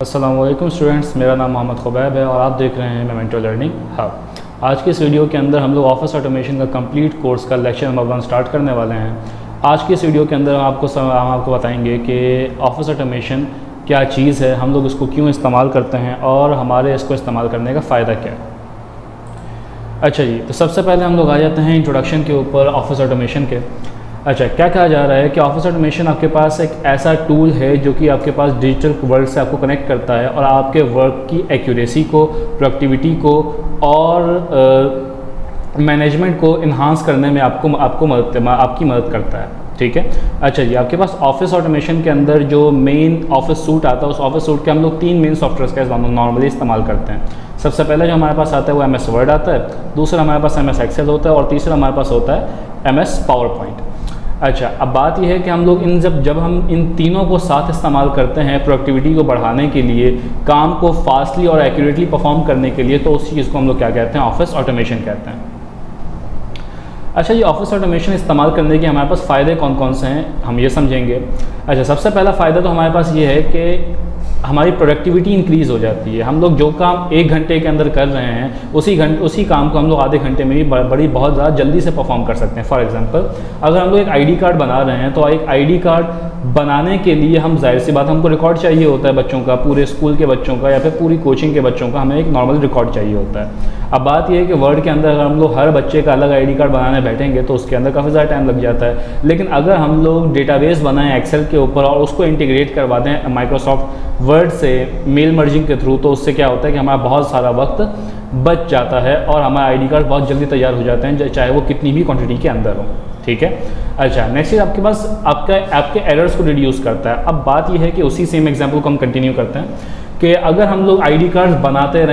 अस्सलाम वालेकुम स्टूडेंट्स, मेरा नाम मोहम्मद खुबैब है और आप देख रहे हैं मोमेंटो लर्निंग हब। आज के इस वीडियो के अंदर हम लोग ऑफिस ऑटोमेशन का कंप्लीट कोर्स का लेक्चर नंबर 1 स्टार्ट करने वाले हैं। आज के इस वीडियो के अंदर हम आपको बताएंगे कि ऑफिस ऑटोमेशन क्या चीज़ है, हम लोग इसको क्यों इस्तेमाल करते हैं और हमारे इसको इस्तेमाल करने का फ़ायदा क्या है। अच्छा जी, तो सबसे पहले हम लोग आ जाते हैं इंट्रोडक्शन के ऊपर ऑफिस ऑटोमेशन के। अच्छा, क्या कहा जा रहा है कि ऑफिस ऑटोमेशन आपके पास एक ऐसा टूल है जो कि आपके पास डिजिटल वर्ल्ड से आपको कनेक्ट करता है और आपके वर्क की एक्यूरेसी को, प्रोडक्टिविटी को और मैनेजमेंट को इन्हांस करने में आपकी मदद करता है। ठीक है। अच्छा जी, आपके पास ऑफिस ऑटोमेशन के अंदर जो मेन ऑफिस सूट आता है, उस ऑफिस सूट के हम लोग 3 मेन सॉफ्टवेयर का नॉर्मली इस्तेमाल करते हैं। सबसे पहले जो हमारे पास आता है वो MS वर्ड आता है, दूसरा हमारे पास MS एक्सेल होता है और तीसरा हमारे पास होता है MS पावर पॉइंट। अच्छा, अब बात यह है कि हम लोग जब हम इन तीनों को साथ इस्तेमाल करते हैं प्रोडक्टिविटी को बढ़ाने के लिए, काम को फास्टली और एक्यूरेटली परफॉर्म करने के लिए, तो उस चीज़ को हम लोग क्या कहते हैं, ऑफिस ऑटोमेशन कहते हैं। अच्छा, ये ऑफिस ऑटोमेशन इस्तेमाल करने के हमारे पास फ़ायदे कौन कौन से हैं, हम ये समझेंगे। अच्छा, सबसे पहला फ़ायदा तो हमारे पास ये है कि हमारी प्रोडक्टिविटी इंक्रीज़ हो जाती है। हम लोग जो काम 1 घंटे के अंदर कर रहे हैं उसी काम को हम लोग आधे घंटे में भी बहुत ज़्यादा जल्दी से परफॉर्म कर सकते हैं। फॉर एग्जांपल, अगर हम लोग एक ID कार्ड बना रहे हैं तो एक ID कार्ड बनाने के लिए हम जाहिर सी बात हमको रिकॉर्ड चाहिए होता है बच्चों का, पूरे स्कूल के बच्चों का या फिर पूरी कोचिंग के बच्चों का हमें एक नॉर्मल रिकॉर्ड चाहिए होता है। अब बात यह है कि वर्ड के अंदर अगर हम लोग हर बच्चे का अलग ID कार्ड बनाने बैठेंगे तो उसके अंदर काफ़ी ज़्यादा टाइम लग जाता है। लेकिन अगर हम लोग डेटाबेस बनाएं एक्सेल के ऊपर और उसको इंटीग्रेट करवा दें माइक्रोसॉफ्ट वर्ड से मेल मर्जिंग के थ्रू, तो उससे क्या होता है कि हमारा बहुत सारा वक्त बच जाता है और हमारा ID कार्ड बहुत जल्दी तैयार हो जाते हैं, चाहे वो कितनी भी क्वांटिटी के अंदर हो। ठीक है। अच्छा, नेक्स्ट चीज़ आपके पास आपके एरर्स को रिड्यूस करता है। अब बात यह है कि उसी सेम एग्जांपल को हम कंटिन्यू करते हैं कि अगर हम लोग ID कार्ड्स बनाते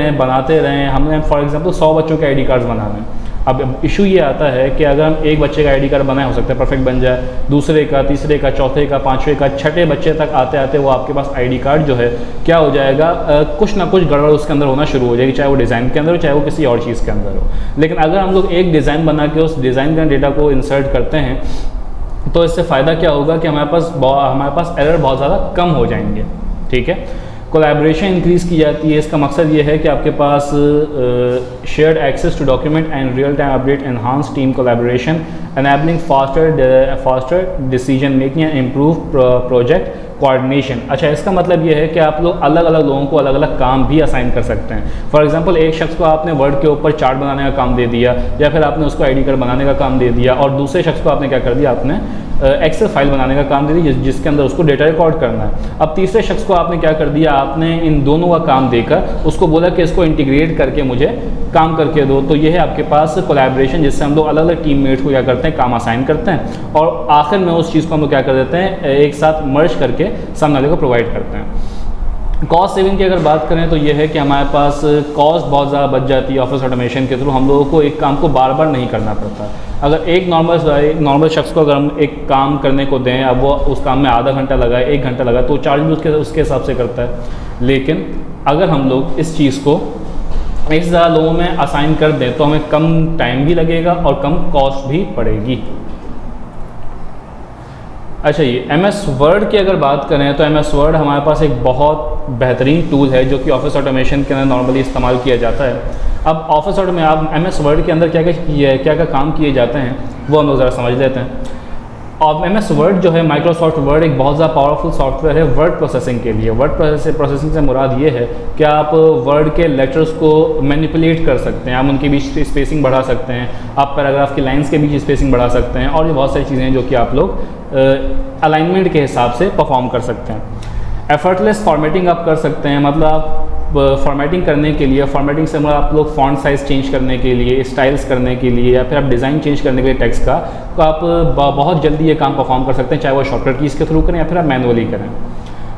रहें, हमने फॉर एग्जांपल 100 बच्चों के ID कार्ड्स बनाने हैं। अब इशू ये आता है कि अगर हम एक बच्चे का ID कार्ड बनाए, हो सकता है परफेक्ट बन जाए, दूसरे का, तीसरे का, चौथे का, पाँचवें का, छठे बच्चे तक आते आते वो आपके पास ID कार्ड जो है क्या हो जाएगा, कुछ ना कुछ गड़बड़ उसके अंदर होना शुरू हो जाएगी, चाहे वो डिज़ाइन के अंदर हो, चाहे वो किसी और चीज़ के अंदर हो। लेकिन अगर हम लोग एक डिज़ाइन बना के उस डिज़ाइन का डेटा को इंसर्ट करते हैं तो इससे फ़ायदा क्या होगा कि हमारे पास एरर बहुत ज़्यादा कम हो जाएंगे। ठीक है। कोलैबोरेशन इंक्रीज़ की जाती है। इसका मकसद ये है कि आपके पास shared access to document and real time update, enhance team collaboration, enabling faster decision making and improve project coordination. अच्छा, इसका मतलब ये है कि आप लोग अलग अलग लोगों को अलग अलग काम भी असाइन कर सकते हैं। फॉर एग्जांपल, एक शख्स को आपने वर्ड के ऊपर चार्ट बनाने का काम दे दिया या फिर आपने उसको ID कार्ड बनाने का काम दे दिया और दूसरे शख्स को आपने क्या कर दिया, आपने एक्सेल फाइल बनाने का काम दे दी जिसके अंदर उसको डेटा रिकॉर्ड करना है। अब तीसरे शख्स को आपने क्या कर दिया, आपने इन दोनों का काम देकर उसको बोला कि इसको इंटीग्रेट करके मुझे काम करके दो। तो ये है आपके पास कोलैबोरेशन, जिससे हम लोग अलग अलग टीममेट्स को क्या करते हैं, काम असाइन करते हैं और आखिर में उस चीज़ को हम लोग क्या कर देते हैं, एक साथ मर्ज करके सामने वाले को प्रोवाइड करते हैं। कॉस्ट सेविंग की अगर बात करें तो ये है कि हमारे पास कॉस्ट बहुत ज़्यादा बच जाती है ऑफिस ऑटोमेशन के थ्रू। हम लोगों को एक काम को बार बार नहीं करना पड़ता। अगर एक नॉर्मल शख्स को अगर हम एक काम करने को दें, अब वो उस काम में आधा घंटा लगाए, 1 घंटा लगाए, तो चार्ज भी उसके हिसाब से करता है। लेकिन अगर हम लोग इस चीज़ को एक से ज़्यादा लोगों में असाइन कर दें तो हमें कम टाइम भी लगेगा और कम कॉस्ट भी पड़ेगी। अच्छा, ये MS वर्ड की अगर बात करें तो MS वर्ड हमारे पास एक बहुत बेहतरीन टूल है जो कि ऑफिस ऑटोमेशन के अंदर नॉर्मली इस्तेमाल किया जाता है। अब ऑफिस में आप MS वर्ड के अंदर क्या काम किए जाते हैं वो हम लोग ज़रा समझ लेते हैं। और MS वर्ड जो है, माइक्रोसॉफ्ट वर्ड एक बहुत ज़्यादा पावरफुल सॉफ्टवेयर है वर्ड प्रोसेसिंग के लिए। वर्ड प्रोसेसिंग से मुराद ये है कि आप वर्ड के लेटर्स को मैनिपुलेट कर सकते हैं, आप उनके बीच स्पेसिंग बढ़ा सकते हैं, आप पैराग्राफ की लाइंस के बीच स्पेसिंग बढ़ा सकते हैं और ये बहुत सारी चीज़ें हैं जो कि आप लोग अलाइनमेंट के हिसाब से परफॉर्म कर सकते हैं। एफर्टलेस फॉर्मेटिंग आप कर सकते हैं, मतलब आप फॉर्मेटिंग करने के लिए, फॉर्मेटिंग से मतलब आप लोग फॉन्ट साइज़ चेंज करने के लिए, स्टाइल्स करने के लिए या फिर आप डिज़ाइन चेंज करने के लिए टेक्स्ट का, तो आप बहुत जल्दी ये काम परफॉर्म कर सकते हैं, चाहे वो शॉर्टकट कीज़ के थ्रू करें या फिर आप मैनुअली करें।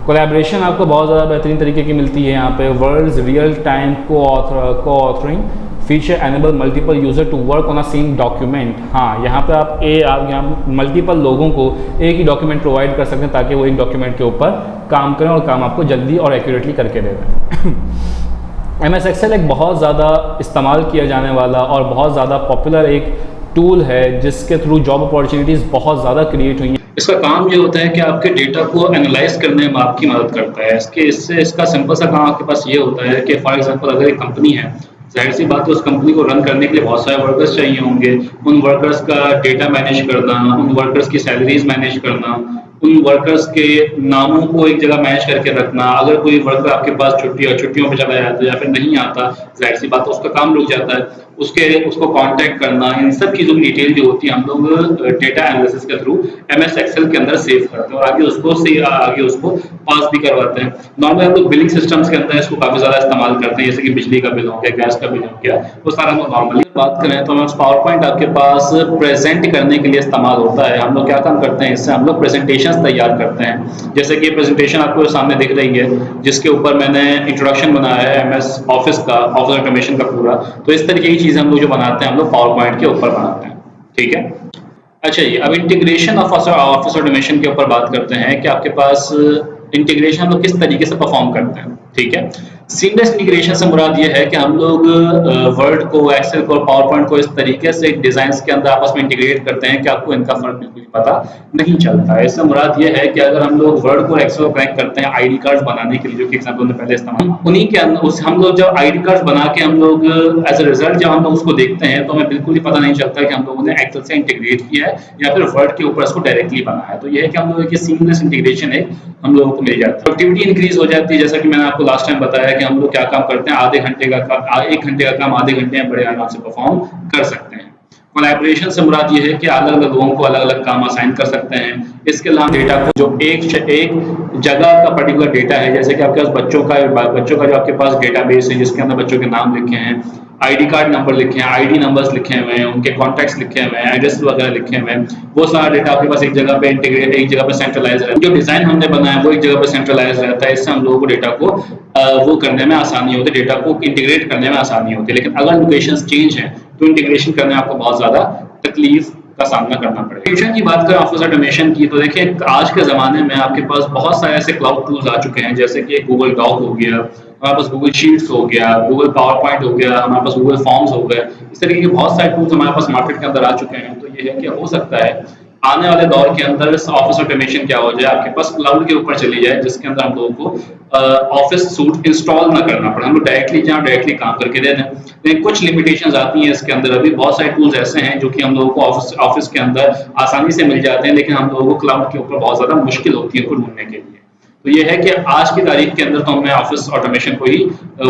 कोलैबोरेशन आपको बहुत ज़्यादा बेहतरीन तरीके की मिलती है यहाँ पे। वर्ड्स रियल टाइम को authoring feature enable multiple user to work on a same document. हाँ, यहाँ पे आप यहाँ मल्टीपल लोगों को एक ही डॉक्यूमेंट प्रोवाइड कर सकते हैं ताकि वो एक डॉक्यूमेंट के ऊपर काम करें और काम आपको जल्दी और एक्यूरेटली करके दे दें। MS एक्सेल एक बहुत ज़्यादा इस्तेमाल किया जाने वाला और बहुत ज़्यादा पॉपुलर एक टूल है जिसके थ्रू जॉब अपॉर्चुनिटीज़ बहुत ज़्यादा क्रिएट हुई हैं। इसका काम ये होता है कि आपके डेटा को एनालाइज़ करने में आपकी मदद करता है। इसका सिंपल सा काम आपके पास ये होता है कि फॉर एग्ज़ाम्पल अगर एक कंपनी है, ज़ाहिर-सी बात है उस कंपनी को रन करने के लिए बहुत सारे वर्कर्स चाहिए होंगे। उन वर्कर्स का डेटा मैनेज करना, उन वर्कर्स की सैलरीज़ मैनेज करना, उन वर्कर्स के नामों को एक जगह मैनेज करके रखना। अगर कोई वर्कर आपके पास छुट्टियों पे चला जाता है या फिर नहीं आता, ज़ाहिर-सी बात है उसका काम रुक जाता है। उसको कॉन्टैक्ट करना, इन सब चीज़ों की डिटेल जो होती है हम लोग डेटा एनालिसिस के थ्रू एमएस एक्सेल के अंदर सेव करते हैं और आगे उसको पास भी करवाते हैं। नॉर्मली हम लोग बिलिंग सिस्टम्स के अंदर इसको काफ़ी ज़्यादा इस्तेमाल करते हैं, जैसे कि बिजली का बिल हो गया, गैस का बिल हो गया, वो सारा हम लोग नॉर्मली बात करें तो हमें पावर पॉइंट आपके पास प्रेजेंट करने के लिए इस्तेमाल होता है। हम लोग क्या काम करते हैं इससे, हम लोग प्रेजेंटेशंस तैयार करते हैं। जैसे कि ये प्रेजेंटेशन आपको सामने दिख रही है, जिसके ऊपर मैंने इंट्रोडक्शन बनाया है एमएस ऑफिस का, ऑफिस ऑटोमेशन का पूरा। तो इस तरीके की चीज़ें हम लोग जो बनाते हैं, हम लोग पावर पॉइंट के ऊपर बनाते हैं। ठीक है। अच्छा जी, अब इंटीग्रेशन ऑफ ऑफिस ऑटोमेशन के ऊपर बात करते हैं कि आपके पास इंटीग्रेशन हम लोग किस तरीके से परफॉर्म करते हैं। ठीक है। सीमलेस इंटीग्रेशन से मुराद ये है कि हम लोग वर्ड को, एक्सेल को और पावर पॉइंट को इस तरीके से डिजाइन्स के अंदर आपस में इंटीग्रेट करते हैं कि आपको इनका फर्क बिल्कुल भी पता नहीं चलता है। इससे मुराद ये है कि अगर हम लोग वर्ड को एक्सेल को कनेक्ट करते हैं आईडी कार्ड्स बनाने के लिए, जो कि एग्जाम्पल ने पहले इस्तेमाल, उन्हीं के अंदर हम लोग जब आईडी कार्ड्स बना के हम लोग एज ए रिजल्ट जब हम लोग उसको देखते हैं तो हमें बिल्कुल ही पता नहीं चलता कि हम लोगों ने एक्सेल से इंटीग्रेट किया है या फिर वर्ड के ऊपर इसको डायरेक्टली बना है। तो ये है कि हम लोगों की सीमलेस इंटीग्रेशन है, हम लोगों को मिल जाती है। प्रोडक्टिविटी इंक्रीज हो जाती है, जैसा कि मैंने आपको लास्ट टाइम बताया कि हम लोग क्या काम करते हैं, आधे घंटे का काम 1 घंटे का काम आधे घंटे में बड़े आराम से परफॉर्म कर सकते हैं। कोलैबोरेशन से मुराद ये है कि अलग-अलग लोगों को अलग-अलग काम असाइन कर सकते हैं। इसके अलावा डेटा को जो एक जगह का पर्टिकुलर डेटा है, जैसे कि आपके पास बच्चों का जो आपके पास डेटाबेस है जिसके अंदर बच्चों के नाम लिखे हैं, आईडी कार्ड नंबर लिखे हैं, आईडी नंबर्स लिखे हुए हैं, उनके कॉन्टैक्ट्स लिखे हुए हैं, एड्रेस वगैरह लिखे हुए हैं, वो सारा डेटा आपके पास एक जगह पे इंटीग्रेट, एक जगह पे सेंट्रलाइज रहता है। जो डिजाइन हमने बनाया वो एक जगह पे सेंट्रलाइज रहता है। इससे हम लोगों को डेटा को वो करने में आसानी होती है, डेटा को इंटीग्रेट करने में आसानी होती है। लेकिन अगर लोकेशंस चेंज हैं तो इंटीग्रेशन करने में आपको बहुत ज़्यादा तकलीफ का सामना करना पड़ेगा। फ्यूचर की बात करें ऑफिस ऑटोमेशन की, तो देखिए आज के ज़माने में आपके पास बहुत सारे ऐसे क्लाउड टूल्स आ चुके हैं, जैसे कि गूगल डॉक हो गया, हमारे पास गूगल शीट्स हो गया, गूगल पावर पॉइंट हो गया, हमारे पास गूगल फॉर्म्स हो गए। इस तरीके के बहुत सारे टूल्स हमारे पास मार्केट के अंदर आ चुके हैं। तो ये है कि हो सकता है आने वाले दौर के अंदर ऑफिस ऑटोमेशन क्या हो जाए, आपके पास क्लाउड के ऊपर चली जाए, जिसके अंदर हम लोगों को ऑफिस सूट इंस्टॉल ना करना पड़े, हम लोग डायरेक्टली काम करके दे दें। लेकिन कुछ लिमिटेशंस आती हैं इसके अंदर। अभी बहुत सारे टूल्स ऐसे हैं जो कि हम लोगों को ऑफिस के अंदर आसानी से मिल जाते हैं, लेकिन हम लोगों को क्लाउड के ऊपर बहुत ज़्यादा मुश्किल होती है उनको ढूंढने के लिए। तो ये है कि आज की तारीख के अंदर तो मैं ऑफिस ऑटोमेशन को ही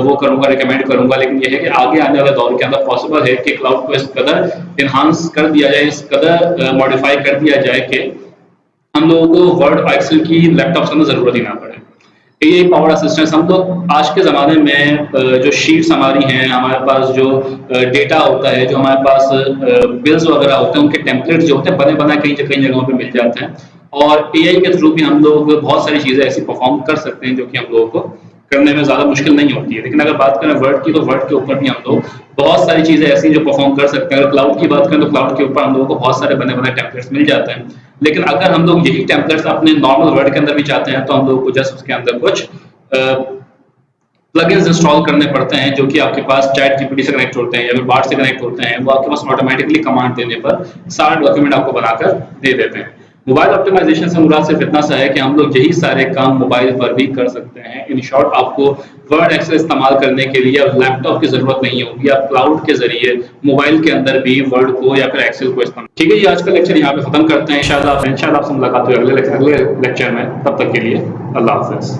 वो करूंगा, रिकमेंड करूंगा। लेकिन ये है कि आगे आने वाले दौर के अंदर पॉसिबल है कि क्लाउड को इस कदर इन्हांस कर दिया जाए, इस कदर मॉडिफाई कर दिया जाए कि हम लोगों को वर्ड और एक्सेल की लैपटॉप से ज़रूरत ही ना पड़े। एआई पावर असिस्टेंट, हम लोग आज के ज़माने में जो शीट्स हमारी हैं, हमारे पास जो डेटा होता है, जो हमारे पास बिल्स वगैरह होते हैं, उनके टेम्पलेट्स जो होते हैं बने बनाए कई जगहों पे मिल जाते हैं। और एआई के थ्रू भी हम लोग बहुत सारी चीज़ें ऐसी परफॉर्म कर सकते हैं जो कि हम लोगों को करने में ज़्यादा मुश्किल नहीं होती है। लेकिन अगर बात करें वर्ड की, तो वर्ड के ऊपर भी हम लोग बहुत सारी चीज़ें ऐसी जो परफॉर्म कर सकते हैं। अगर क्लाउड की बात करें तो क्लाउड के ऊपर हम लोगों को बहुत सारे बने बनाए टेम्पलेट्स मिल जाते हैं। लेकिन अगर हम लोग यही टेम्पलेट्स अपने नॉर्मल वर्ड के अंदर भी चाहते हैं तो हम लोग को जस्ट उसके अंदर कुछ प्लगइन्स इंस्टॉल करने पड़ते हैं, जो कि आपके पास चैट जीपीटी से कनेक्ट होते हैं या फिर बार्ड से कनेक्ट होते हैं। वो आपके पास ऑटोमेटिकली कमांड देने पर सारा डॉक्यूमेंट आपको बनाकर दे देते हैं। मोबाइल ऑप्टिमाइजेशन से मुराद सिर्फ इतना सा है कि हम लोग यही सारे काम मोबाइल पर भी कर सकते हैं। इन शॉर्ट, आपको वर्ड एक्सेल इस्तेमाल करने के लिए अब लैपटॉप की जरूरत नहीं होगी, आप क्लाउड के जरिए मोबाइल के अंदर भी वर्ड को या फिर एक्सेल को इस्तेमाल। ठीक है जी, आज का लेक्चर यहाँ पे खत्म करते हैं। इंशाल्लाह आपसे मुलाकात होगी अगले लेक्चर में। तब तक के लिए अल्लाह हाफिज।